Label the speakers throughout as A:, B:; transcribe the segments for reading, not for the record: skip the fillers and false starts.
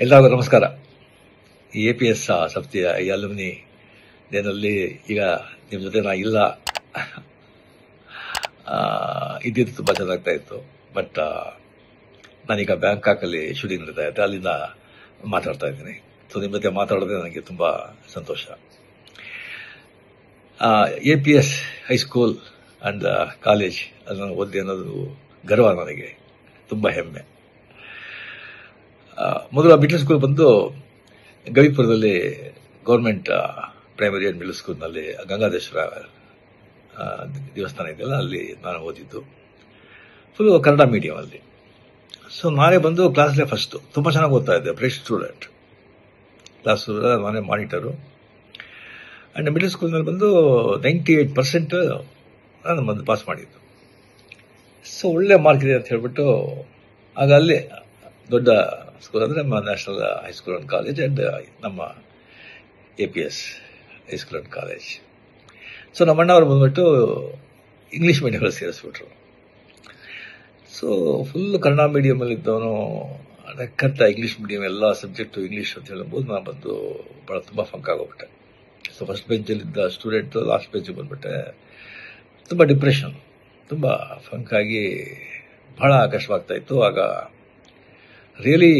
A: ಎಲ್ಲರಿಗೂ ನಮಸ್ಕಾರ. ಈ APS ಸಂಸ್ಥೆಯ ಈ ಅಲ್ಯುಮಿನಿ ಡೇನಲ್ಲಿ ಈಗ ನಿಮ್ಮ ಜೊತೆ ನಾ ಇಲ್ಲ ಇದ್ದಿದ್ದು ತುಂಬ ಚೆನ್ನಾಗ್ತಾ ಇತ್ತು. ಬಟ್ ನಾನೀಗ ಬ್ಯಾಂಕಾಕಲ್ಲಿ ಶೂಟಿಂಗ್ ನಡೀತಾ ಇದ್ದೆ, ಅಲ್ಲಿಂದ ಮಾತಾಡ್ತಾ ಇದ್ದೀನಿ. ಸೊ ನಿಮ್ಮ ಜೊತೆ ಮಾತಾಡೋದೇ ನನಗೆ ತುಂಬ ಸಂತೋಷ. APS ಹೈಸ್ಕೂಲ್ ಆ್ಯಂಡ್ ಕಾಲೇಜ್ ಅದನ್ನು ಓದಿ ಅನ್ನೋದು ಗರ್ವ, ನನಗೆ ತುಂಬ ಹೆಮ್ಮೆ. ಮೊದಲು ಮಿಡ್ಲ್ ಸ್ಕೂಲ್ ಬಂದು ಗವಿಪುರದಲ್ಲಿ ಗೌರ್ಮೆಂಟ್ ಪ್ರೈಮರಿ ಆ್ಯಂಡ್ ಮಿಡ್ಲ್ ಸ್ಕೂಲ್ನಲ್ಲಿ ಗಂಗಾಧೇಶ್ವರ ದೇವಸ್ಥಾನ ಇದೆಯಲ್ಲ, ಅಲ್ಲಿ ನಾನು ಓದಿದ್ದು. ಫುಲ್ ಕನ್ನಡ ಮೀಡಿಯಂ ಅಲ್ಲಿ. ಸೊ ನಾನೇ ಬಂದು ಕ್ಲಾಸ್ಲೇ ಫಸ್ಟು, ತುಂಬ ಚೆನ್ನಾಗಿ ಓದ್ತಾ ಇದ್ದೆ, ಬ್ರೈಟ್ ಸ್ಟೂಡೆಂಟ್. ಕ್ಲಾಸ್ ನಾನೇ ಮಾನಿಟರು. ಆ್ಯಂಡ್ ಮಿಡ್ಲ್ ಸ್ಕೂಲ್ನಲ್ಲಿ ಬಂದು 98% ನಾನು ಬಂದು ಪಾಸ್ ಮಾಡಿದ್ದು. ಸೊ ಒಳ್ಳೆ ಮಾರ್ಕ್ ಇದೆ ಅಂತ ಹೇಳ್ಬಿಟ್ಟು ಆಗ ಅಲ್ಲಿ ದೊಡ್ಡ ಸ್ಕೂಲ್ ಅಂದರೆ ನಮ್ಮ national high school and college and ನಮ್ಮ APS high school and college. So ನಮ್ಮ ಅಣ್ಣವರು ಬಂದ್ಬಿಟ್ಟು ಇಂಗ್ಲೀಷ್ ಮೀಡಿಯಮಲ್ಲಿ ಸೇರಿಸ್ಬಿಟ್ರು. ಸೊ ಫುಲ್ ಕನ್ನಡ ಮೀಡಿಯಮಲ್ಲಿ ಇದ್ದವನು ನಕ್ಕಂತ ಇಂಗ್ಲೀಷ್ ಮೀಡಿಯಂ ಎಲ್ಲ ಸಬ್ಜೆಕ್ಟು ಇಂಗ್ಲೀಷ್ ಅಂತ ಹೇಳ್ಬೋದು. ನಾನು ಬಂದು ಭಾಳ ತುಂಬ ಫಂಕ್ ಆಗೋಗ್ಬಿಟ್ಟೆ. ಸೊ ಫಸ್ಟ್ ಬೆಂಚಲ್ಲಿದ್ದ ಸ್ಟೂಡೆಂಟು ಲಾಸ್ಟ್ ಬೆಂಚಿಗೆ ಬಂದುಬಿಟ್ಟೆ. ತುಂಬ ಡಿಪ್ರೆಷನ್, ತುಂಬ ಫಂಕಾಗಿ ಭಾಳ ಕಷ್ಟವಾಗ್ತಾ ಇತ್ತು. ಆಗ ರಿಯಲಿ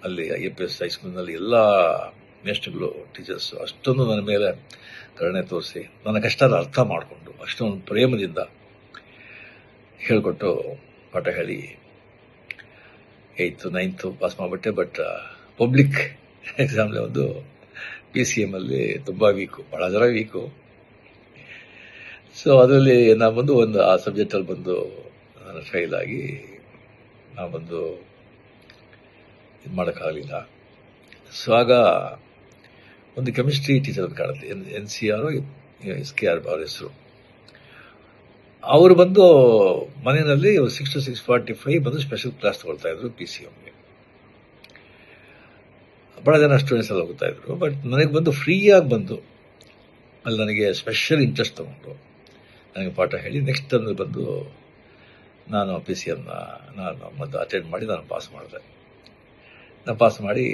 A: ಅಲ್ಲಿ APS ಹೈಸ್ಕೂಲ್ನಲ್ಲಿ ಎಲ್ಲ ಮೇಸ್ಟ್ರುಗಳು, ಟೀಚರ್ಸು ಅಷ್ಟೊಂದು ನನ್ನ ಮೇಲೆ ಕರುಣೆ ತೋರಿಸಿ ನನ್ನ ಕಷ್ಟನ ಅರ್ಥ ಮಾಡಿಕೊಂಡು ಅಷ್ಟೊಂದು ಪ್ರೇಮದಿಂದ ಹೇಳಿಕೊಟ್ಟು ಪಾಠ ಹೇಳಿ 8th 9th ಪಾಸ್ ಮಾಡಿಬಿಟ್ಟೆ. ಬಟ್ ಪಬ್ಲಿಕ್ ಎಕ್ಸಾಮ್ಲಿ ಒಂದು PCM ಅಲ್ಲಿ ತುಂಬ ವೀಕು, ಭಾಳ ಜನ ವೀಕು. ಸೊ ಅದರಲ್ಲಿ ನಾನು ಬಂದು ಆ ಸಬ್ಜೆಕ್ಟಲ್ಲಿ ಬಂದು ನಾನು ಫೇಲ್ ಆಗಿ ನಾನು ಬಂದು ಇದು ಮಾಡೋಕ್ಕಾಗಲಿಲ್ಲ. ಸೊ ಆಗ ಒಂದು ಕೆಮಿಸ್ಟ್ರಿ ಟೀಚರ್ ಅಂತ ಕಾಣುತ್ತೆ, NCR SKR ಅವ್ರ ಹೆಸರು. ಅವರು ಬಂದು ಮನೆಯಲ್ಲಿ 6 to 6:45 ಬಂದು ಸ್ಪೆಷಲ್ ಕ್ಲಾಸ್ ತಗೊಳ್ತಾ ಇದ್ರು PCMಗೆ. ಭಾಳ ಜನ ಸ್ಟೂಡೆಂಟ್ಸ್ ಎಲ್ಲ ಹೋಗ್ತಾ ಇದ್ರು. ಬಟ್ ನನಗೆ ಬಂದು ಫ್ರೀಯಾಗಿ ಬಂದು ಅಲ್ಲಿ ನನಗೆ ಸ್ಪೆಷಲ್ ಇಂಟ್ರೆಸ್ಟ್ ತಗೊಂಡು ನನಗೆ ಪಾಠ ಹೇಳಿ ನೆಕ್ಸ್ಟ್ ಅಂದ್ರೆ ಬಂದು ನಾನು PCMನ ನಾನು ಮತ್ತು ಅಟೆಂಡ್ ಮಾಡಿ ನಾನು ಪಾಸ್ ಮಾಡಿದೆ. ನಾನು ಪಾಸ್ ಮಾಡಿ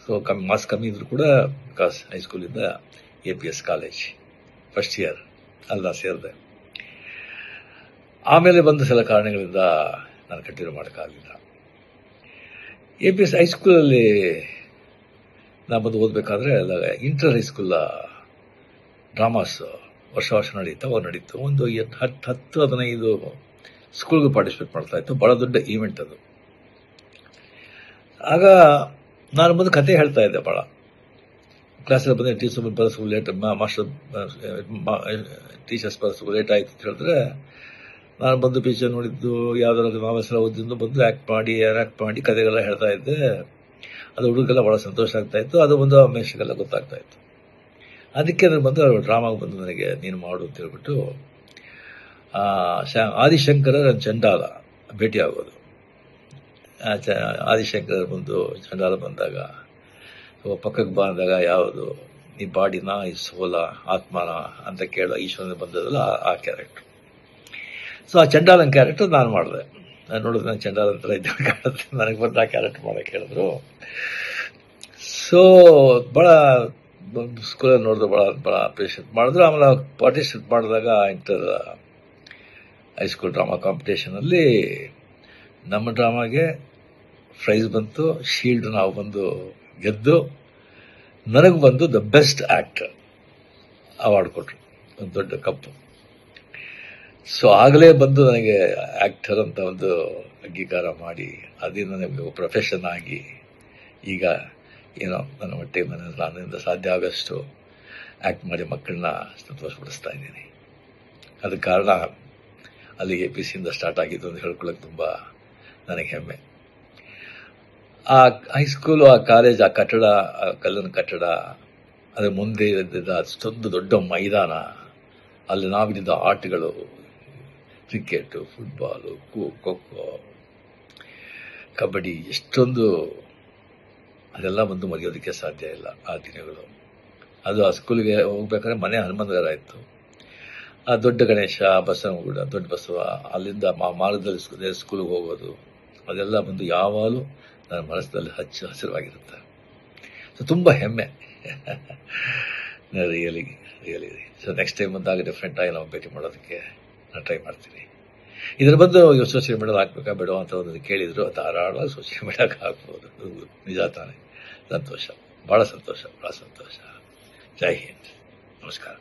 A: ಸೊ ಮಾರ್ಕ್ಸ್ ಕಮ್ಮಿ ಇದ್ರು ಕೂಡ ಬಿಕಾಸ್ ಹೈಸ್ಕೂಲಿಂದ APS ಕಾಲೇಜ್ ಫಸ್ಟ್ ಇಯರ್ ಅಲ್ಲ ಸೇರಿದೆ. ಆಮೇಲೆ ಬಂದು ಸಿಲ ಕಾರಣಗಳಿಂದ ನಾನು ಕಂಟಿನ್ಯೂ ಮಾಡೋಕ್ಕಾಗಲಿಲ್ಲ. APS ಹೈಸ್ಕೂಲಲ್ಲಿ ನಾನು ಬಂದು ಓದಬೇಕಾದ್ರೆ ಇಂಟರ್ ಹೈಸ್ಕೂಲ್ ಡ್ರಾಮಾಸ್ ವರ್ಷ ನಡೀತು. ಒಂದು 10-15 ಸ್ಕೂಲ್ಗೂ ಪಾರ್ಟಿಸಿಪೇಟ್ ಮಾಡ್ತಾ ಇತ್ತು. ಭಾಳ ದೊಡ್ಡ ಈವೆಂಟ್ ಅದು. ಆಗ ನಾನು ಬಂದು ಕತೆ ಹೇಳ್ತಾ ಇದ್ದೆ ಭಾಳ. ಕ್ಲಾಸಲ್ಲಿ ಬಂದರೆ ಟೀಚರ್ಸ್ ಬರೋದು ಲೇಟ್ ಆಯಿತು ಅಂತ ಹೇಳಿದ್ರೆ ನಾನು ಬಂದು ಪಿಕ್ಚರ್ ನೋಡಿದ್ದು ಯಾವುದಾದ್ರು ನಾವೆಲ್ಸ್ ಎಲ್ಲ ಓದಿದ್ದು ಬಂದು ಆ್ಯಕ್ಟ್ ಮಾಡಿ ಕತೆಗೆಲ್ಲ ಹೇಳ್ತಾ ಇದ್ದೆ. ಅದು ಹುಡುಗರಿಗೆಲ್ಲ ಭಾಳ ಸಂತೋಷ ಆಗ್ತಾ ಇತ್ತು. ಅದು ಒಂದು ಮೇಷ್ಗೆಲ್ಲ ಗೊತ್ತಾಗ್ತಾ ಇತ್ತು. ಅದಕ್ಕೆ ನಾನು ಬಂದು ಡ್ರಾಮಾಗೆ ಬಂದು ನನಗೆ ನೀನು ಮಾಡು ಅಂತ ಹೇಳ್ಬಿಟ್ಟು ಆದಿಶಂಕರ ಚಂಡಾಲ ಭೇಟಿ ಆಗೋದು. ಆದಿಶಂಕರ ಬಂದು ಚಂಡಾಲ ಬಂದಾಗ ಪಕ್ಕಕ್ಕೆ ಬಂದಾಗ ಯಾವುದು ಈ ಬಾಡಿನ ಈ ಸೋಲ ಆತ್ಮನ ಅಂತ ಕೇಳೋ ಈಶ್ವರನ ಬಂದದಲ್ಲ ಆ ಕ್ಯಾರೆಕ್ಟರ್. ಸೊ ಆ ಚಂಡಾಲನ ಕ್ಯಾರೆಕ್ಟರ್ ನಾನು ಮಾಡಿದೆ. ನಾನು ನೋಡಿದ್ರೆ ನಾನು ಚಂಡಾಲ ಅಂತ ಇದ್ದ ಕಾಣುತ್ತೆ, ನನಗೆ ಬಂದು ಆ ಕ್ಯಾರೆಕ್ಟರ್ ಮಾಡೋಕ್ಕೆ ಹೇಳಿದ್ರು. ಸೊ ಭಾಳ ಸ್ಕೂಲಲ್ಲಿ ನೋಡಿದ್ರೆ ಭಾಳ ಅಪ್ರಿಷಿಯೇಟ್ ಮಾಡಿದ್ರು. ಆಮೇಲೆ ಪಾರ್ಟಿಸಿಪೇಟ್ ಮಾಡಿದಾಗ ಇಂಟರ್ ಹೈಸ್ಕೂಲ್ ಡ್ರಾಮಾ ಕಾಂಪಿಟೇಷನಲ್ಲಿ ನಮ್ಮ ಡ್ರಾಮಾಗೆ ಪ್ರೈಸ್ ಬಂತು, ಶೀಲ್ಡ್ ನಾವು ಬಂದು ಗೆದ್ದು ನನಗೆ ಬಂದು ದ ಬೆಸ್ಟ್ ಆ್ಯಕ್ಟರ್ ಅವಾರ್ಡ್ ಕೊಟ್ಟರು, ಒಂದು ದೊಡ್ಡ ಕಪ್ಪು. ಸೊ ಆಗಲೇ ಬಂದು ನನಗೆ ಆ್ಯಕ್ಟರ್ ಅಂತ ಒಂದು ಅಂಗೀಕಾರ ಮಾಡಿ ಅದರಿಂದ ನನಗೆ ಪ್ರೊಫೆಷನ್ ಆಗಿ ಈಗ ಏನೋ ನನ್ನ ಮಟ್ಟಿಗೆ ನನ್ನಿಂದ ಸಾಧ್ಯ ಆಗೋಷ್ಟು ಆ್ಯಕ್ಟ್ ಮಾಡಿ ಮಕ್ಕಳನ್ನ ಸಂತೋಷಪಡಿಸ್ತಾ ಇದ್ದೀನಿ. ಅದಕ್ಕೆ ಕಾರಣ ಅಲ್ಲಿ APCಯಿಂದ ಸ್ಟಾರ್ಟ್ ಆಗಿದ್ದು ಅಂತ ಹೇಳ್ಕೊಳ್ಳೋಕೆ ತುಂಬ ನನಗೆ ಹೆಮ್ಮೆ. ಆ ಹೈಸ್ಕೂಲು, ಆ ಕಾಲೇಜ್, ಆ ಕಟ್ಟಡ, ಆ ಕಲ್ಲಿನ ಕಟ್ಟಡ, ಅದರ ಮುಂದೆ ಇದ್ದಿದ್ದ ಅಷ್ಟೊಂದು ದೊಡ್ಡ ಮೈದಾನ, ಅಲ್ಲಿ ನಾವಿದ್ದ ಆಟಗಳು, ಕ್ರಿಕೆಟು, ಫುಟ್ಬಾಲು, ಖೋ-ಖೋ, ಕಬಡ್ಡಿ, ಎಷ್ಟೊಂದು ಅದೆಲ್ಲ ಬಂದು ಮರೆಯೋದಕ್ಕೆ ಸಾಧ್ಯ ಇಲ್ಲ ಆ ದಿನಗಳು. ಅದು ಆ ಸ್ಕೂಲಿಗೆ ಹೋಗ್ಬೇಕಾದ್ರೆ ಮನೆ ಹನುಮಂತಗರ ಇತ್ತು. ಆ ದೊಡ್ಡ ಗಣೇಶ, ಬಸವನಗುಡ, ದೊಡ್ಡ ಬಸವ, ಅಲ್ಲಿಂದ ಮಾರ್ಗದಲ್ಲಿ ಸ್ಕೂಲಿಗೆ ಹೋಗೋದು, ಅದೆಲ್ಲ ಬಂದು ಯಾವಾಗಲೂ ನನ್ನ ಮನಸ್ಸಿನಲ್ಲಿ ಹಸಿರವಾಗಿರುತ್ತೆ. ಸೊ ತುಂಬ ಹೆಮ್ಮೆ. Really really. So next time ಬಂದಾಗ ಡೆಫಿನೆಟ್ ಆಗಿ ನಾವು ಭೇಟಿ ಮಾಡೋದಕ್ಕೆ ನಾನು ಟ್ರೈ ಮಾಡ್ತೀನಿ. ಇದರ ಬಂದು ಸೋಷಿಯಲ್ ಮೀಡಿಯಾದಲ್ಲಿ ಹಾಕ್ಬೇಕಾ ಬೇಡ ಅಂತ ಒಂದು ಕೇಳಿದ್ರು, ಧಾರಾಳವಾಗಿ ಸೋಷಿಯಲ್ ಮೀಡಿಯಾಗೆ ಹಾಕ್ಬೋದು. ನಿಜ ತಾನೆ. ಸಂತೋಷ, ಭಾಳ ಸಂತೋಷ, ಭಾಳ ಸಂತೋಷ. ಜೈ ಹಿಂದ್, ನಮಸ್ಕಾರ.